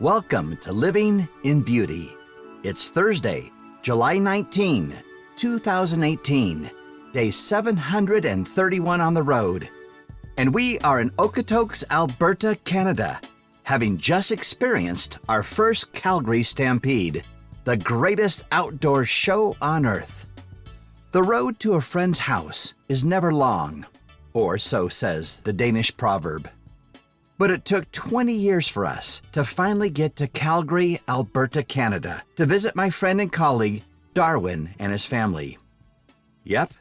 Welcome to Living in Beauty. It's Thursday, July 19, 2018, day 731 on the road. And we are in Okotoks, Alberta, Canada, having just experienced our first Calgary Stampede, the greatest outdoor show on earth. The road to a friend's house is never long, or so says the Danish proverb. But it took 20 years for us to finally get to Calgary, Alberta, Canada, to visit my friend and colleague, Darwin, and his family. Yep,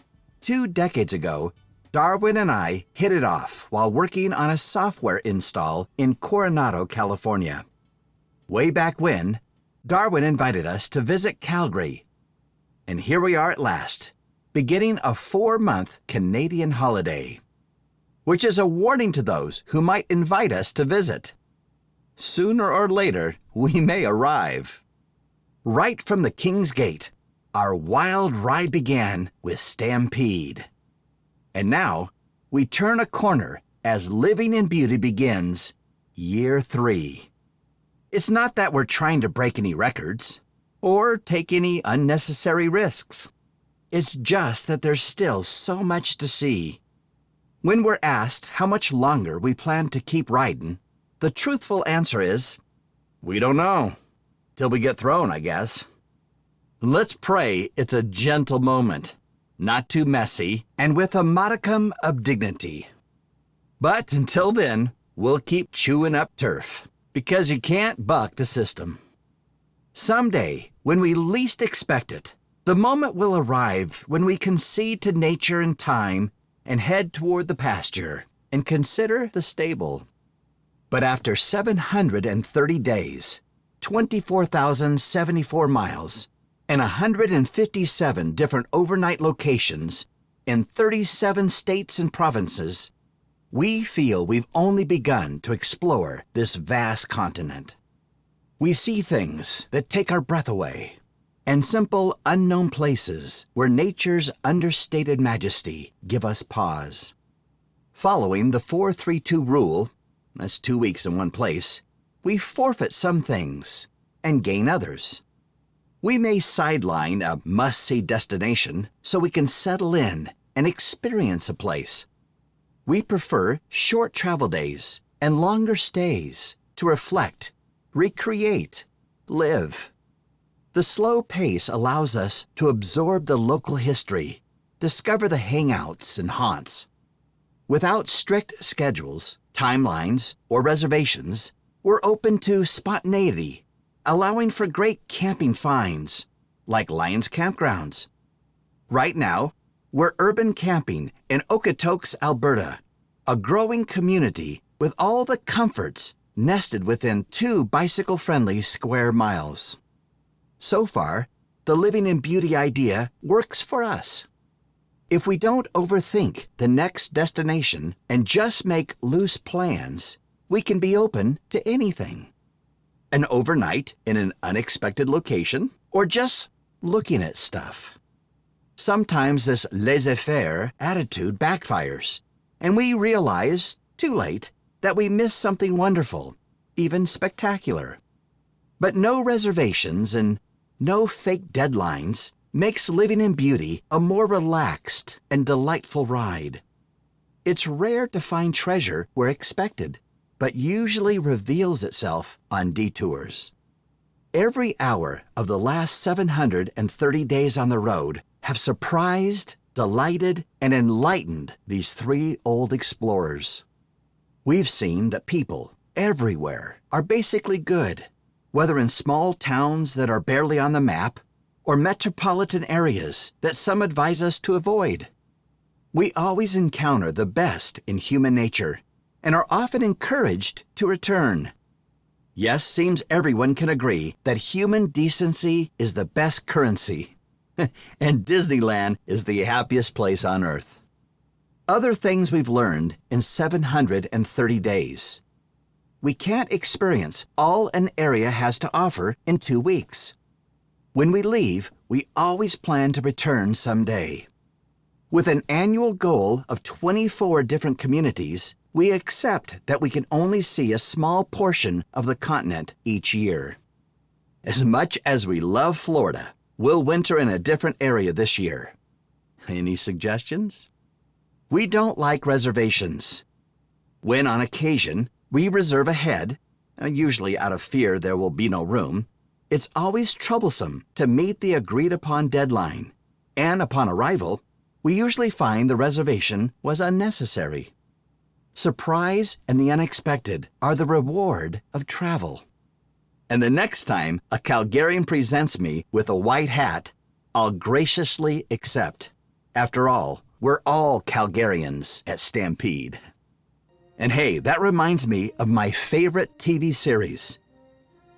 2 decades ago, Darwin and I hit it off while working on a software install in Coronado, California. Way back when, Darwin invited us to visit Calgary. And here we are at last, beginning a 4-month Canadian holiday, which is a warning to those who might invite us to visit. Sooner or later, we may arrive. Right from the King's Gate, our wild ride began with Stampede. And now, we turn a corner as Living in Beauty begins year 3. It's not that we're trying to break any records or take any unnecessary risks. It's just that there's still so much to see. When we're asked how much longer we plan to keep riding, the truthful answer is, we don't know. Till we get thrown, I guess. Let's pray it's a gentle moment, not too messy, and with a modicum of dignity. But until then, we'll keep chewing up turf, because you can't buck the system. Someday, when we least expect it, the moment will arrive when we concede to nature and time and head toward the pasture and consider the stable. But after 730 days, 24,074 miles, and 157 different overnight locations in 37 states and provinces, we feel we've only begun to explore this vast continent. We see things that take our breath away, and simple, unknown places where nature's understated majesty give us pause. Following the 4-3-2 rule, that's 2 weeks in one place, we forfeit some things and gain others. We may sideline a must-see destination so we can settle in and experience a place. We prefer short travel days and longer stays to reflect, recreate, live. The slow pace allows us to absorb the local history, discover the hangouts and haunts. Without strict schedules, timelines, or reservations, we're open to spontaneity, allowing for great camping finds, like Lions Campgrounds. Right now, we're urban camping in Okotoks, Alberta, a growing community with all the comforts nested within 2 bicycle-friendly square miles. So far, the Living in Beauty idea works for us. If we don't overthink the next destination and just make loose plans, we can be open to anything. An overnight in an unexpected location, or just looking at stuff. Sometimes this laissez-faire attitude backfires, and we realize, too late, that we missed something wonderful, even spectacular. But no reservations and no fake deadlines makes Living in Beauty a more relaxed and delightful ride. It's rare to find treasure where expected, but usually reveals itself on detours. Every hour of the last 730 days on the road have surprised, delighted, and enlightened these 3 old explorers. We've seen that people everywhere are basically good, whether in small towns that are barely on the map or metropolitan areas that some advise us to avoid. We always encounter the best in human nature and are often encouraged to return. Yes, seems everyone can agree that human decency is the best currency, and Disneyland is the happiest place on earth. Other things we've learned in 730 days. We can't experience all an area has to offer in 2 weeks. When we leave, we always plan to return someday. With an annual goal of 24 different communities, we accept that we can only see a small portion of the continent each year. As much as we love Florida, we'll winter in a different area this year. Any suggestions? We don't like reservations. When on occasion we reserve ahead, usually out of fear there will be no room, it's always troublesome to meet the agreed-upon deadline, and upon arrival, we usually find the reservation was unnecessary. Surprise and the unexpected are the reward of travel. And the next time a Calgarian presents me with a white hat, I'll graciously accept. After all, we're all Calgarians at Stampede. And hey, that reminds me of my favorite TV series.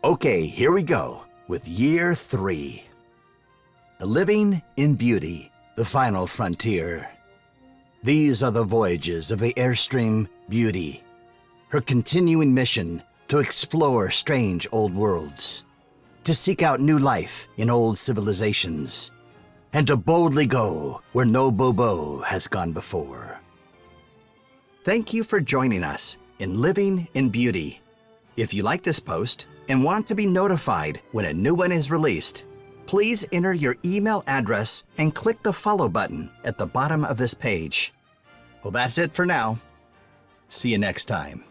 Okay, here we go with Year 3. Living in Beauty, the final frontier. These are the voyages of the Airstream Beauty, her continuing mission to explore strange old worlds, to seek out new life in old civilizations, and to boldly go where no Bobo has gone before. Thank you for joining us in Living in Beauty. If you like this post and want to be notified when a new one is released, please enter your email address and click the follow button at the bottom of this page. Well, that's it for now. See you next time.